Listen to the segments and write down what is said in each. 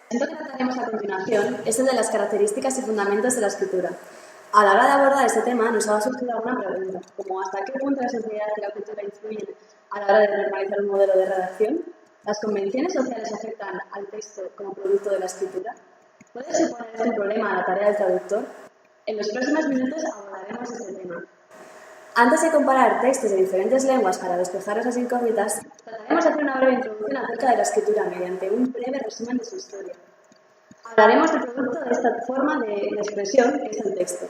El asunto que trataremos a continuación es el de las características y fundamentos de la escritura. A la hora de abordar este tema nos ha surgido alguna pregunta, como ¿hasta qué punto la sociedad y la cultura influyen a la hora de normalizar un modelo de redacción? ¿Las convenciones sociales afectan al texto como producto de la escritura? ¿Puede suponer esto un problema a la tarea del traductor? En los próximos minutos abordaremos este tema. Antes de comparar textos de diferentes lenguas para despejar esas incógnitas, trataremos de hacer una breve introducción acerca de la escritura mediante un breve resumen de su historia. Hablaremos del producto de esta forma de expresión, que es el texto,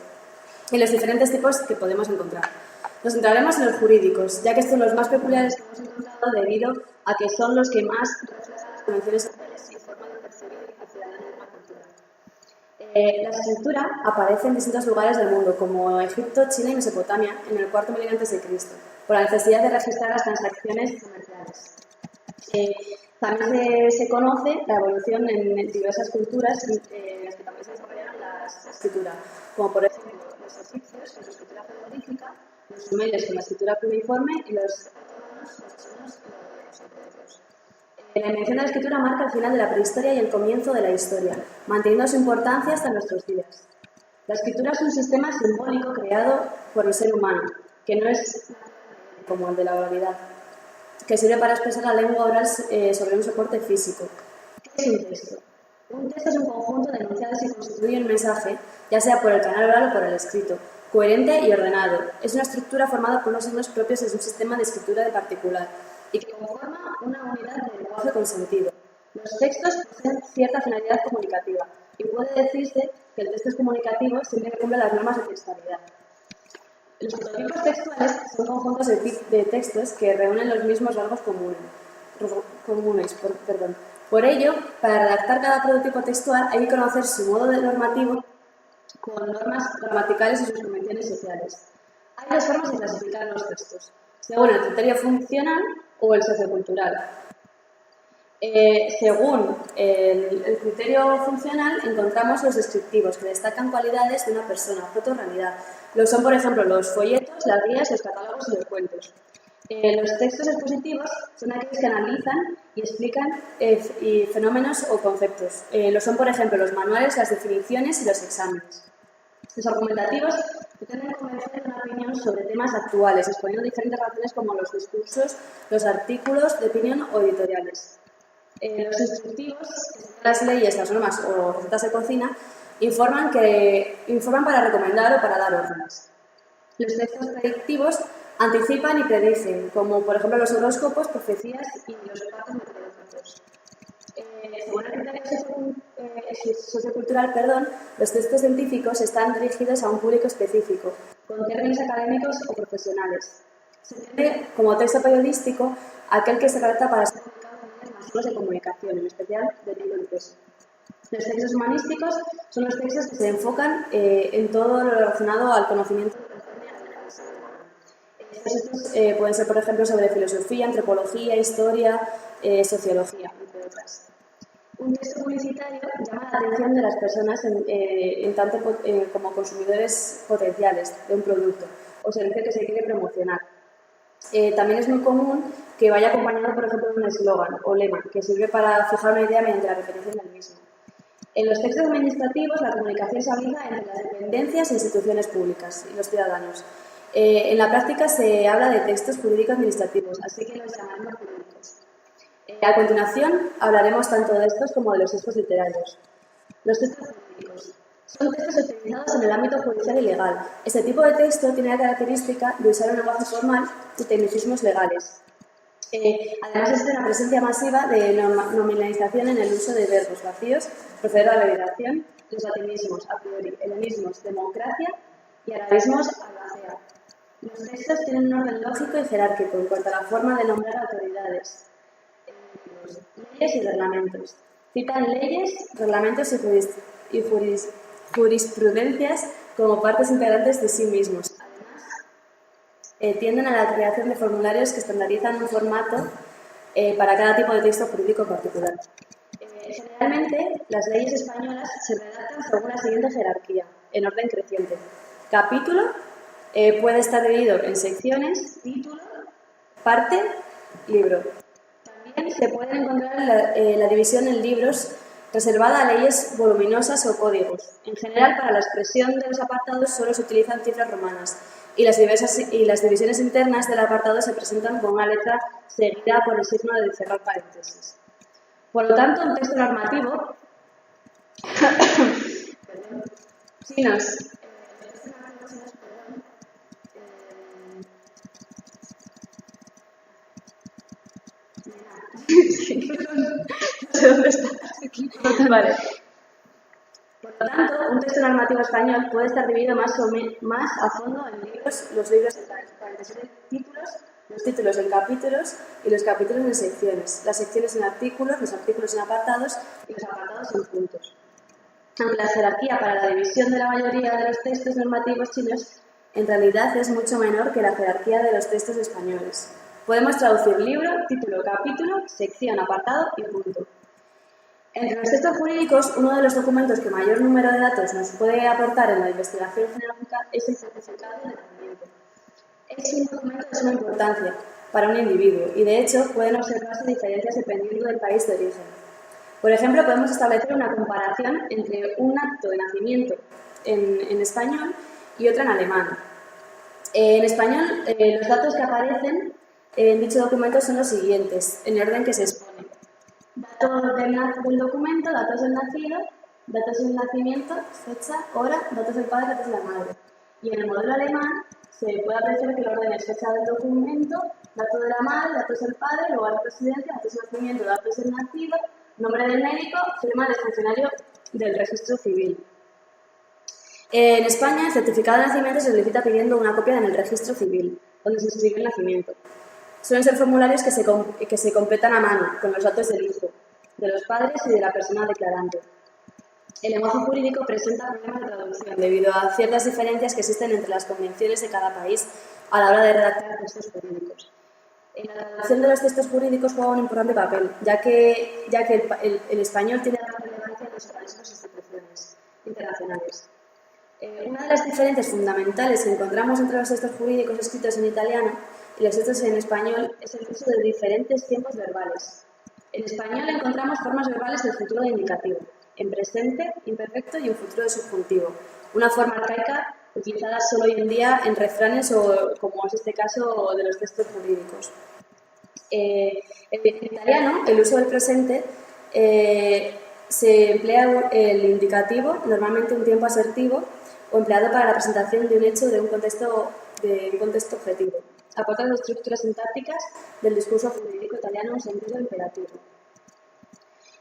y los diferentes tipos que podemos encontrar. Nos centraremos en los jurídicos, ya que estos son los más peculiares que hemos encontrado debido a que son los que más reflejan las convenciones sociales y forma de percibir al ciudadano de una cultura. La escritura aparece en distintos lugares del mundo, como Egipto, China y Mesopotamia, en el cuarto milenio a.C., por la necesidad de registrar las transacciones comerciales. También se conoce la evolución en diversas culturas en las que también se desarrollaron las escrituras, como por ejemplo los egipcios con su escritura jeroglífica, los sumerios con la escritura cuneiforme y los romanos, los chinos y los otros. La invención de la escritura marca el final de la prehistoria y el comienzo de la historia, manteniendo su importancia hasta nuestros días. La escritura es un sistema simbólico creado por el ser humano, que no es como el de la oralidad, que sirve para expresar la lengua oral sobre un soporte físico. ¿Qué es un texto? Un texto es un conjunto de enunciados que constituye un mensaje, ya sea por el canal oral o por el escrito, coherente y ordenado. Es una estructura formada por unos signos propios de un sistema de escritura de particular y que conforma una unidad de lenguaje con sentido. Los textos poseen cierta finalidad comunicativa y puede decirse que el texto es comunicativo siempre que cumple las normas de textualidad. Los prototipos textuales son conjuntos de textos que reúnen los mismos rasgos comunes. Por ello, para redactar cada prototipo textual hay que conocer su modo de normativo con normas gramaticales y sus convenciones sociales. Hay dos formas de clasificar los textos, según el criterio funcional o el sociocultural. Según el criterio funcional, encontramos los descriptivos, que destacan cualidades de una persona, foto, realidad. Lo son, por ejemplo, los folletos, las guías, los catálogos y los cuentos. Los textos expositivos son aquellos que analizan y explican fenómenos o conceptos. Lo son, por ejemplo, los manuales, las definiciones y los exámenes. Los argumentativos pretenden convencer una opinión sobre temas actuales, exponiendo diferentes razones como los discursos, los artículos de opinión o editoriales. Los instructivos, que son las leyes, las normas o recetas de cocina, informan para recomendar o para dar órdenes. Los textos predictivos anticipan y predicen, como por ejemplo los horóscopos, profecías y los partos meteorológicos. Según el criterio sociocultural, los textos científicos están dirigidos a un público específico, con términos académicos o profesionales. Se entiende como texto periodístico aquel que se redacta para ser publicado en medios masivos de comunicación, en especial de tipo impreso. Los textos humanísticos son los textos que se enfocan en todo lo relacionado al conocimiento de la ser humano. Estos textos pueden ser, por ejemplo, sobre filosofía, antropología, historia, sociología, entre otras. Un texto publicitario llama la atención de las personas en tanto como consumidores potenciales de un producto o servicio que se quiere promocionar. También es muy común que vaya acompañado, por ejemplo, de un eslogan o lema que sirve para fijar una idea mediante la repetición del mismo. En los textos administrativos, la comunicación se aplica entre las dependencias e instituciones públicas y los ciudadanos. En la práctica se habla de textos jurídico-administrativos, así que los llamaremos jurídicos. A continuación, hablaremos tanto de estos como de los textos literarios. Los textos jurídicos son textos utilizados en el ámbito judicial y legal. Este tipo de texto tiene la característica de usar un lenguaje formal y tecnicismos legales. Además, existe una presencia masiva de nominalización en el uso de verbos vacíos, proceder a la abreviación, los latinismos, a priori, helenismos, democracia y arabismos, albacea. Los textos tienen un orden lógico y jerárquico en cuanto a la forma de nombrar autoridades, leyes y reglamentos. Citan leyes, reglamentos y jurisprudencias como partes integrantes de sí mismos. Además, tienden a la creación de formularios que estandarizan un formato para cada tipo de texto jurídico en particular. Generalmente, las leyes españolas se redactan según la siguiente jerarquía, en orden creciente. Capítulo puede estar dividido en secciones, título, parte, libro. También se puede encontrar la división en libros reservada a leyes voluminosas o códigos. En general, para la expresión de los apartados solo se utilizan cifras romanas y las divisiones internas del apartado se presentan con una letra seguida por el signo de cerrar paréntesis. Por lo tanto, un texto normativo chinos. No sé dónde está. Vale. Por lo tanto, un texto normativo español puede estar dividido más a fondo en libros, los libros en 47 títulos, los títulos en capítulos y los capítulos en secciones, las secciones en artículos, los artículos en apartados y los apartados en puntos. Aunque la jerarquía para la división de la mayoría de los textos normativos chinos en realidad es mucho menor que la jerarquía de los textos españoles. Podemos traducir libro, título, capítulo, sección, apartado y punto. Entre los textos jurídicos, uno de los documentos que mayor número de datos nos puede aportar en la investigación genealógica es el certificado de nacimiento. Es un documento de suma importancia para un individuo y, de hecho, pueden observarse diferencias dependiendo del país de origen. Por ejemplo, podemos establecer una comparación entre un acto de nacimiento en español y otro en alemán. En español, los datos que aparecen en dicho documento son los siguientes, en el orden que se expone. Datos del documento, datos del nacido, datos del nacimiento, fecha, hora, datos del padre, datos de la madre. Y en el modelo alemán se puede apreciar que el orden es fecha del documento, datos de la madre, datos del padre, lugar de residencia, datos del nacimiento, datos del nacido, nombre del médico, firma del funcionario del registro civil. En España, el certificado de nacimiento se solicita pidiendo una copia en el registro civil, donde se inscribe el nacimiento. Suelen ser formularios que se completan a mano, con los datos del hijo, de los padres y de la persona declarante. El lenguaje jurídico presenta problemas de traducción debido a ciertas diferencias que existen entre las convenciones de cada país a la hora de redactar textos jurídicos. En la traducción de los textos jurídicos juega un importante papel, ya que el español tiene gran relevancia en los organismos e instituciones internacionales. Una de las diferencias fundamentales que encontramos entre los textos jurídicos escritos en italiano y los textos en español es el uso de diferentes tiempos verbales. En español encontramos formas verbales del futuro de indicativo, en presente, imperfecto y en futuro de subjuntivo, una forma arcaica utilizada solo hoy en día en refranes o, como es este caso, de los textos jurídicos. En italiano, el uso del presente se emplea el indicativo, normalmente un tiempo asertivo, o empleado para la presentación de un hecho de un contexto objetivo. Aporta las estructuras sintácticas del discurso jurídico italiano en sentido imperativo.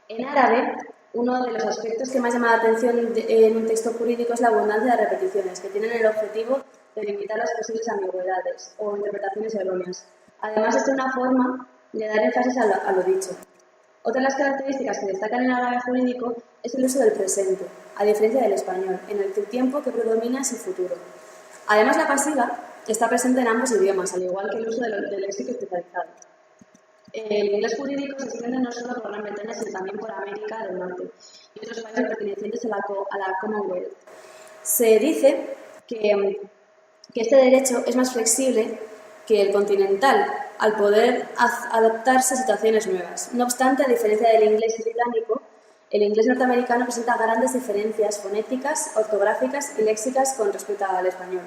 En árabe, uno de los aspectos que más llama la atención en un texto jurídico es la abundancia de repeticiones, que tienen el objetivo de limitar las posibles ambigüedades o interpretaciones erróneas. Además, es una forma de dar énfasis a lo dicho. Otra de las características que destacan en el árabe jurídico es el uso del presente, a diferencia del español, en el que el tiempo que predomina es el futuro. Además, la pasiva está presente en ambos idiomas, al igual que el uso del léxico especializado. El inglés jurídico se extiende no solo por Gran Bretaña, sino también por América del Norte y otros países pertenecientes a la Commonwealth. Se dice que este derecho es más flexible que el continental, al poder adaptarse a situaciones nuevas. No obstante, a diferencia del inglés británico, el inglés norteamericano presenta grandes diferencias fonéticas, ortográficas y léxicas con respecto al español.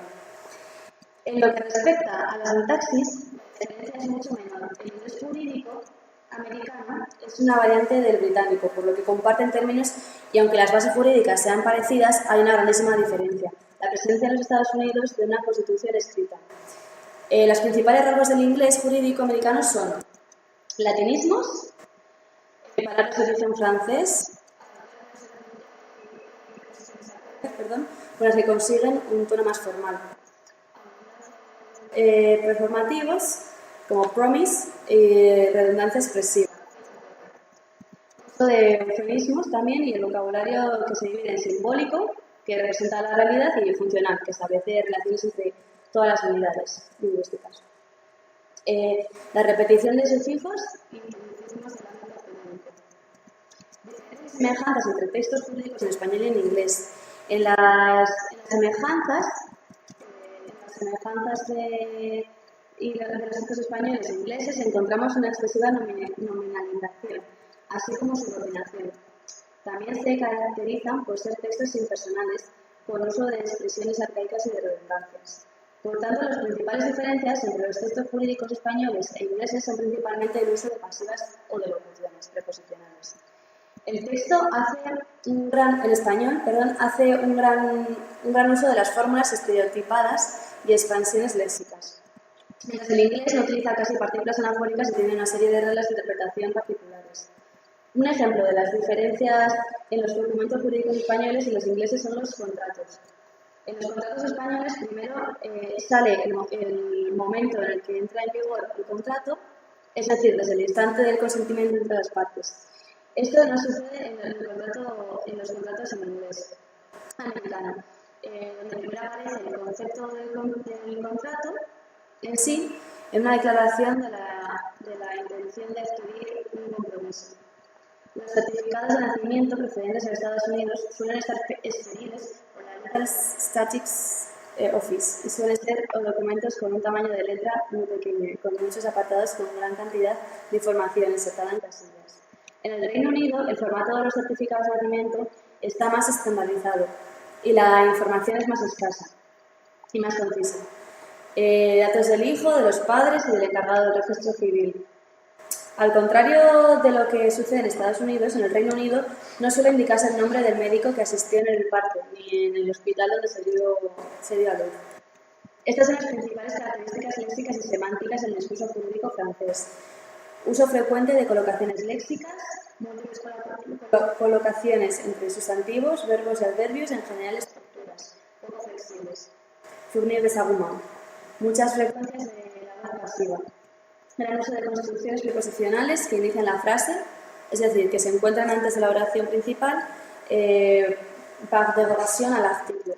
En lo que respecta a la sintaxis, la diferencia es mucho menor. El inglés jurídico americano es una variante del británico, por lo que comparten términos y aunque las bases jurídicas sean parecidas, hay una grandísima diferencia. La presencia en los Estados Unidos de una constitución escrita. Los principales rasgos del inglés jurídico americano son latinismos, palabras de origen francés, con las que consiguen un tono más formal. Performativos, como promise y redundancia expresiva. Uso de eufemismos también y el vocabulario que se divide en simbólico, que representa la realidad, y funcional, que establece relaciones entre todas las unidades lingüísticas. La repetición de sufijos y anglicismos del ámbito jurídico. Diferentes semejanzas entre textos jurídicos en español y en inglés. En las semejanzas de los textos españoles e ingleses encontramos una excesiva nominalización, así como subordinación. También se caracterizan por ser textos impersonales, con uso de expresiones arcaicas y de redundancias. Por tanto, las principales diferencias entre los textos jurídicos españoles e ingleses son principalmente el uso de pasivas o de locuciones preposicionales. El texto en español hace un gran uso de las fórmulas estereotipadas y expansiones léxicas. Mientras el inglés no utiliza casi partículas anafóricas y tiene una serie de reglas de interpretación particulares. Un ejemplo de las diferencias en los documentos jurídicos españoles y los ingleses son los contratos. En los contratos españoles primero sale el momento en el que entra en vigor el contrato, es decir, desde el instante del consentimiento entre las partes. Esto no sucede en los contratos en inglés americano, donde primero aparece el concepto del contrato en sí, en una declaración de la intención de adquirir un compromiso. Los certificados de nacimiento procedentes de Estados Unidos suelen estar expedidos por la Legal Statistics Office y suelen ser documentos con un tamaño de letra muy pequeño y con muchos apartados con gran cantidad de información insertada en casillas. En el Reino Unido, el formato de los certificados de nacimiento está más estandarizado y la información es más escasa y más concisa. Datos del hijo, de los padres y del encargado del registro civil. Al contrario de lo que sucede en Estados Unidos, en el Reino Unido no suele indicarse el nombre del médico que asistió en el parto ni en el hospital donde se dio a luz. Estas son las principales características léxicas y semánticas del discurso jurídico francés. Uso frecuente de colocaciones léxicas, múltiples colocaciones entre sustantivos, verbos y adverbios, en general estructuras poco flexibles. Fournir des arguments. Muchas frecuencias de la voz pasiva. Gran uso de construcciones preposicionales que inician la frase, es decir, que se encuentran antes de la oración principal, par derogación al artículo.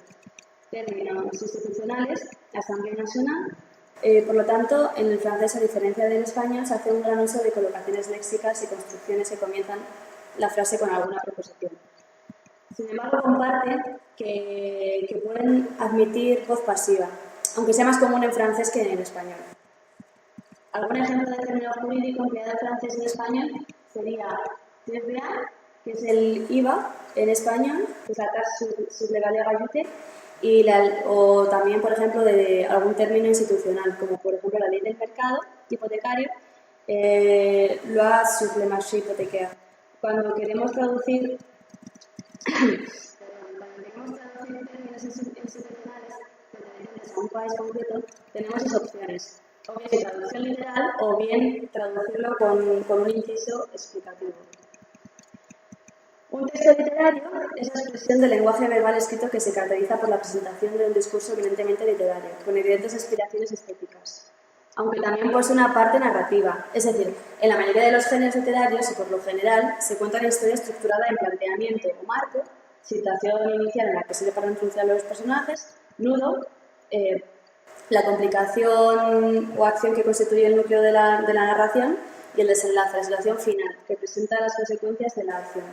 Términos institucionales, Asamblea Nacional. Por lo tanto, en el francés, a diferencia del español, se hace un gran uso de colocaciones léxicas y construcciones que comienzan la frase con alguna preposición. Sin embargo, comparte que pueden admitir voz pasiva, aunque sea más común en francés que en español. Algún ejemplo de término jurídico empleado en francés y en español sería TVA, que es el IVA en español, que es la taxe sur les valeurs ajoutées, o también, por ejemplo, de algún término institucional, como por ejemplo la ley del mercado hipotecario, loi sur le marché hypothécaire. Cuando queremos traducir términos institucionales pertenecientes a un país concreto, tenemos dos opciones. O bien traducción literal o bien traducirlo con un inciso explicativo. Un texto literario es la expresión del lenguaje verbal escrito que se caracteriza por la presentación de un discurso evidentemente literario, con evidentes aspiraciones estéticas, aunque también posee una parte narrativa. Es decir, en la mayoría de los géneros literarios y por lo general se cuenta una historia estructurada en planteamiento o marco, situación inicial en la que sirve para introducir a los personajes, nudo, la complicación o acción que constituye el núcleo de la narración y el desenlace, la situación final, que presenta las consecuencias de la acción.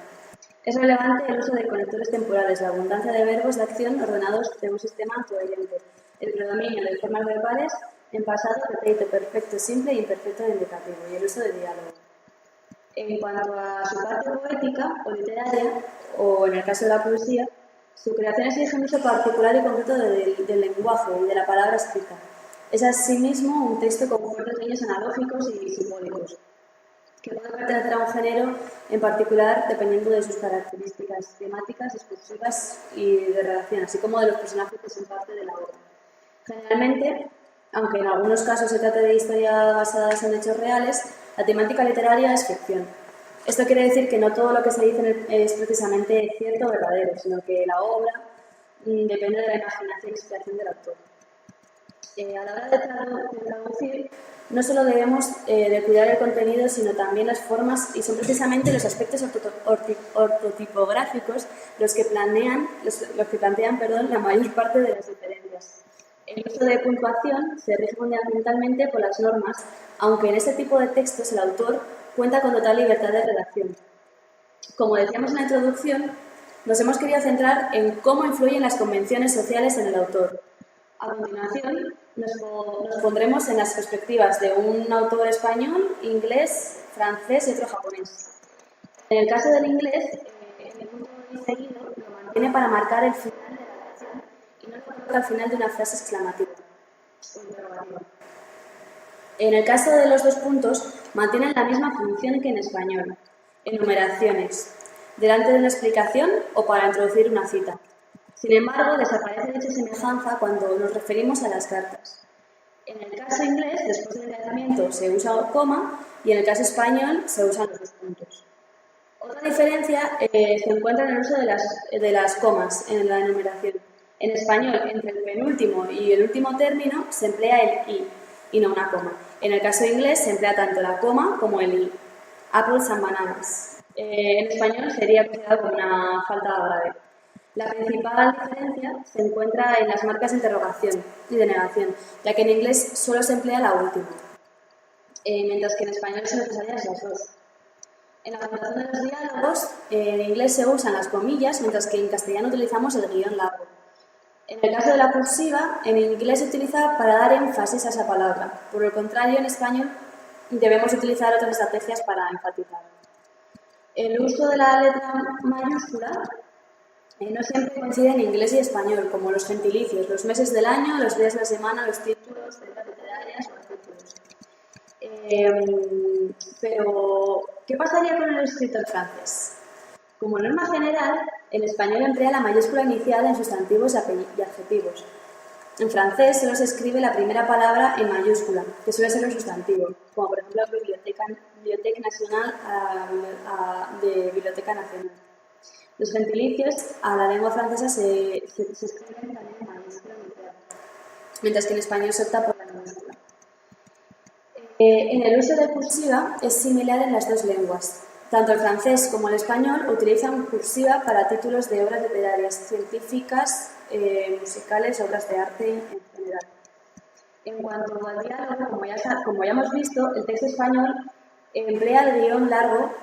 Es relevante el uso de conectores temporales, la abundancia de verbos de acción ordenados de un sistema coherente, el predominio de formas verbales en pasado, pretérito, perfecto, simple y imperfecto de indicativo, y el uso de diálogo. En cuanto a su parte poética o literaria, o en el caso de la poesía, su creación exige un uso particular y concreto del lenguaje y de la palabra escrita. Es asimismo un texto con fuertes líneas analógicos y simbólicos, que puede pertenecer a un género en particular dependiendo de sus características temáticas, discursivas y de redacción, así como de los personajes que son parte de la obra. Generalmente, aunque en algunos casos se trate de historias basadas en hechos reales, la temática literaria es ficción. Esto quiere decir que no todo lo que se dice es precisamente cierto o verdadero, sino que la obra depende de la imaginación y inspiración del autor. A la hora de traducir, no solo debemos de cuidar el contenido, sino también las formas, y son precisamente los aspectos ortotipográficos los que plantean la mayor parte de las diferencias. El uso de puntuación se rige fundamentalmente por las normas, aunque en este tipo de textos el autor cuenta con total libertad de redacción. Como decíamos en la introducción, nos hemos querido centrar en cómo influyen las convenciones sociales en el autor. A continuación, nos pondremos en las perspectivas de un autor español, inglés, francés y otro japonés. En el caso del inglés, en mantiene para marcar el final de la oración y no lo coloca al final de una frase exclamativa o interrogativa. En el caso de los dos puntos, mantienen la misma función que en español, enumeraciones, delante de una explicación o para introducir una cita. Sin embargo, desaparece dicha semejanza cuando nos referimos a las cartas. En el caso inglés, después del encabezamiento se usa coma y en el caso español se usan los dos puntos. Otra diferencia se encuentra en el uso de las comas en la enumeración. En español, entre el penúltimo y el último término se emplea el y no una coma. En el caso inglés se emplea tanto la coma como el i. Apples and bananas. En español sería considerado como una falta grave. La principal diferencia se encuentra en las marcas de interrogación y de negación, ya que en inglés solo se emplea la última, mientras que en español son necesarias las dos. En la puntuación de los diálogos, en inglés se usan las comillas, mientras que en castellano utilizamos el guión largo. En el caso de la cursiva, en inglés se utiliza para dar énfasis a esa palabra. Por el contrario, en español debemos utilizar otras estrategias para enfatizar. El uso de la letra mayúscula no siempre coincide en inglés y español, como los gentilicios, los meses del año, los días de la semana, los títulos, letras literarias o artículos. Pero, ¿qué pasaría con el escritor francés? Como norma general, el español emplea la mayúscula inicial en sustantivos y adjetivos. En francés solo se escribe la primera palabra en mayúscula, que suele ser un sustantivo, como por ejemplo Biblioteca Nacional de Biblioteca Nacional. Los gentilicios a la lengua francesa se escriben también en mayúscula inicial, mientras que en español se opta por la minúscula. En el uso de cursiva es similar en las dos lenguas. Tanto el francés como el español utilizan cursiva para títulos de obras literarias, científicas, musicales, obras de arte en general. En cuanto al diálogo, como ya hemos visto, el texto español emplea el guión largo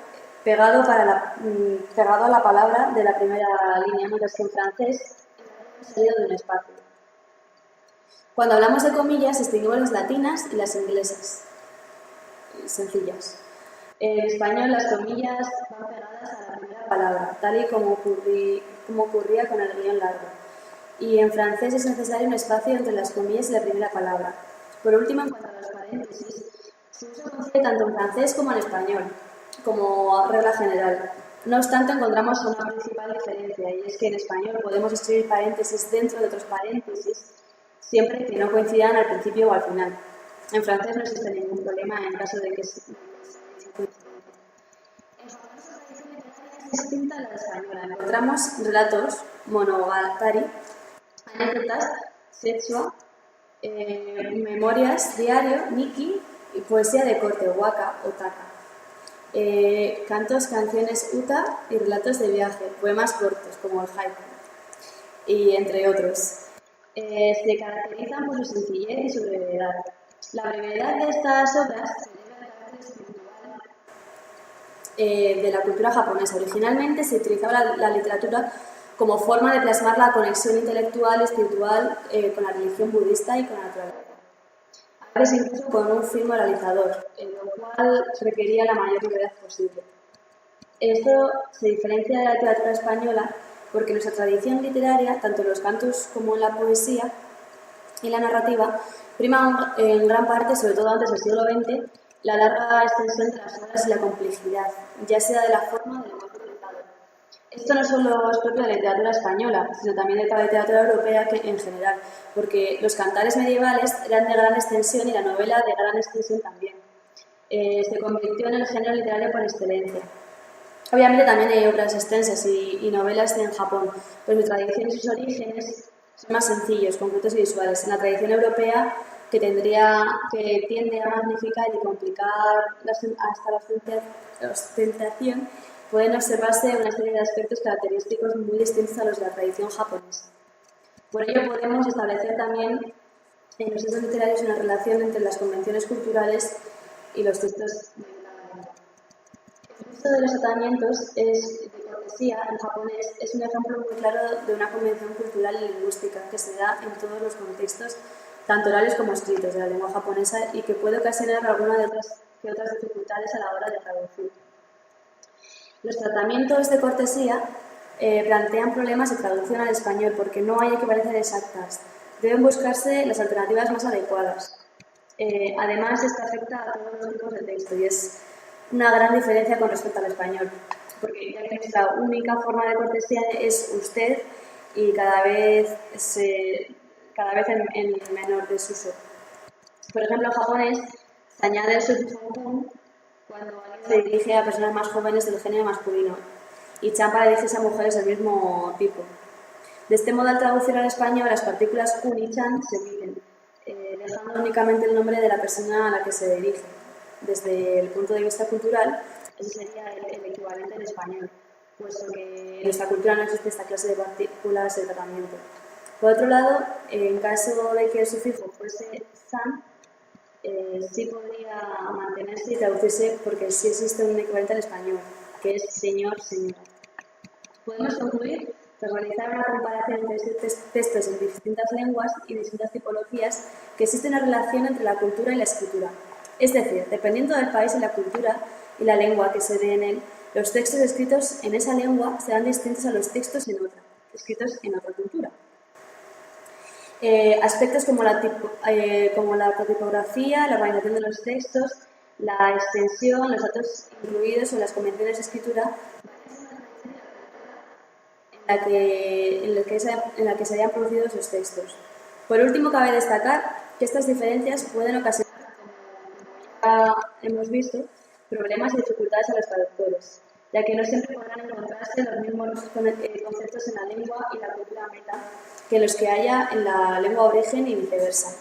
pegado a la palabra de la primera línea, mientras que en francés hemos salido de un espacio. Cuando hablamos de comillas, distinguimos las latinas y las inglesas, sencillas. En español, las comillas van pegadas a la primera palabra, tal y como ocurría con el guión largo. Y en francés es necesario un espacio entre las comillas y la primera palabra. Por último, en cuanto a los paréntesis, se usa tanto en francés como en español, como regla general. No obstante, encontramos una principal diferencia, y es que en español podemos escribir paréntesis dentro de otros paréntesis, siempre que no coincidan al principio o al final. En francés no existe ningún problema en caso de que se es distinta a la española. Encontramos relatos, monogatari, anécdotas, sexua, memorias, diario, niki y poesía de corte, waka o taka. Cantos, canciones uta y relatos de viaje, poemas cortos como el haiku, y entre otros. Se caracterizan por su sencillez y su brevedad. La brevedad de estas obras se debe al carácter espiritual de la cultura japonesa. Originalmente se utilizaba la literatura como forma de plasmar la conexión intelectual y espiritual con la religión budista y con la naturaleza. A veces incluso con un fin moralizador, en lo cual requería la mayor brevedad posible. Esto se diferencia de la literatura española porque en nuestra tradición literaria, tanto en los cantos como en la poesía y la narrativa, prima en gran parte, sobre todo antes del siglo XX, la larga extensión de las obras y la complejidad, ya sea de la forma o del lenguaje utilizado. Esto no solo es propio de la literatura española, sino también de toda la literatura europea en general, porque los cantares medievales eran de gran extensión y la novela de gran extensión también. Se convirtió en el género literario por excelencia. Obviamente también hay obras extensas y novelas en Japón, pero su tradición y sus orígenes son más sencillos, concretos y visuales. En la tradición europea, que tiende a magnificar y complicar hasta la ostentación, pueden observarse una serie de aspectos característicos muy distintos a los de la tradición japonesa. Por ello podemos establecer también en los textos literarios una relación entre las convenciones culturales y los textos de la lengua. El uso de los tratamientos de cortesía en japonés es un ejemplo muy claro de una convención cultural y lingüística que se da en todos los contextos, tanto orales como escritos, de la lengua japonesa y que puede ocasionar alguna de otras dificultades a la hora de traducir. Los tratamientos de cortesía plantean problemas de traducción al español porque no hay equivalencias exactas. Deben buscarse las alternativas más adecuadas. Además, esto afecta a todos los tipos de texto y es una gran diferencia con respecto al español, porque ya que nuestra única forma de cortesía es usted y cada vez en menor desuso. Por ejemplo, en japonés se añade el sufijo kun cuando alguien se dirige a personas más jóvenes del género masculino y chan para dirigirse a mujeres del mismo tipo. De este modo, al traducir al español, las partículas kun y chan se omiten, dejando únicamente el nombre de la persona a la que se dirige. Desde el punto de vista cultural, ese sería el equivalente en español, puesto que en nuestra cultura no existe esta clase de partículas de tratamiento. Por otro lado, en caso de que el sufijo fuese san, sí podría mantenerse y traducirse porque sí existe un equivalente al español, que es señor, señora. Podemos concluir tras realizar una comparación entre textos en distintas lenguas y distintas tipologías que existe una relación entre la cultura y la escritura. Es decir, dependiendo del país y la cultura y la lengua que se dé en él, los textos escritos en esa lengua serán distintos a los textos en otra, escritos en otra cultura. Aspectos como la tipografía, la organización de los textos, la extensión, los datos incluidos o las convenciones de escritura en la que se hayan producido esos textos. Por último, cabe destacar que estas diferencias pueden ocasionar, como ya hemos visto, problemas y dificultades a los traductores, ya que no siempre podrán encontrarse los mismos conceptos en la lengua y la cultura meta que los que haya en la lengua origen y viceversa.